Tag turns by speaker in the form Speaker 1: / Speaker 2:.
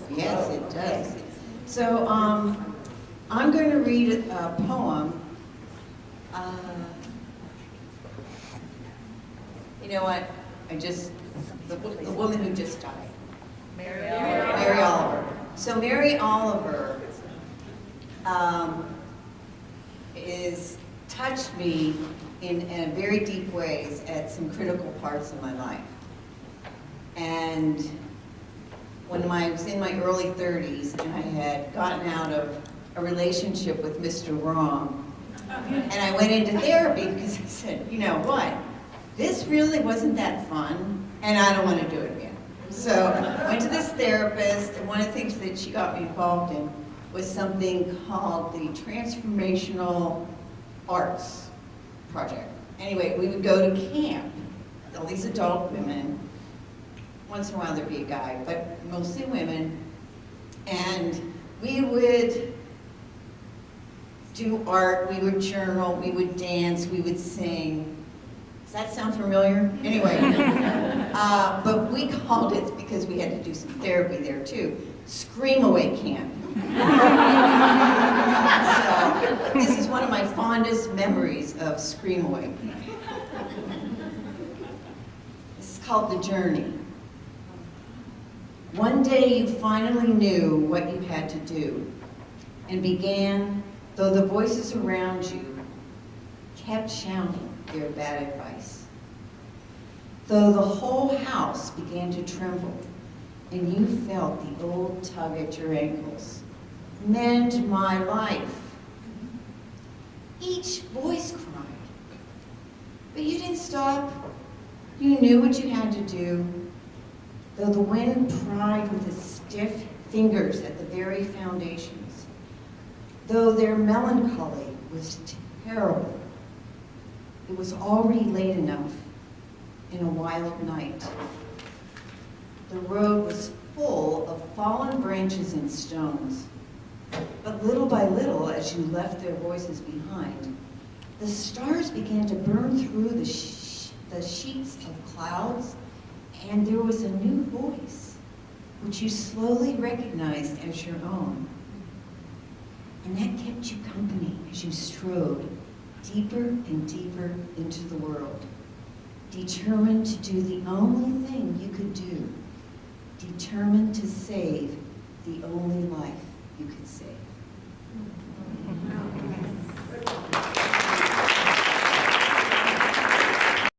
Speaker 1: Yes, it does. So I'm going to read a poem. You know what? The woman who just died. Mary Oliver. So Mary Oliver is touched me in very deep ways at some critical parts of my life. And when I was in my early 30s and I had gotten out of a relationship with Mr. Wrong, and I went into therapy because I said, you know what, this really wasn't that fun, and I don't want to do it again. So I went to this therapist, and one of the things that she got me involved in was something called the Transformational Arts Project. Anyway, we would go to camp, all these adult women. Once in a while there'd be a guy, but mostly women. And we would do art, we would journal, we would dance, we would sing. Does that sound familiar? Anyway, but we called it, because we had to do some therapy there too, Scream Away Camp. So this is one of my fondest memories of Scream Away Camp. This is called The Journey. One day you finally knew what you had to do and began, though the voices around you kept shouting their bad advice. Though the whole house began to tremble and you felt the old tug at your ankles. Mend my life. Each voice cried, but you didn't stop. You knew what you had to do. Though the wind pried with its stiff fingers at the very foundations, though their melancholy was terrible, it was already late enough in a wild night. The road was full of fallen branches and stones, but little by little, as you left their voices behind, the stars began to burn through the sheets of clouds, and there was a new voice, which you slowly recognized as your own. And that kept you company as you strode deeper and deeper into the world, determined to do the only thing you could do, determined to save the only life you could save.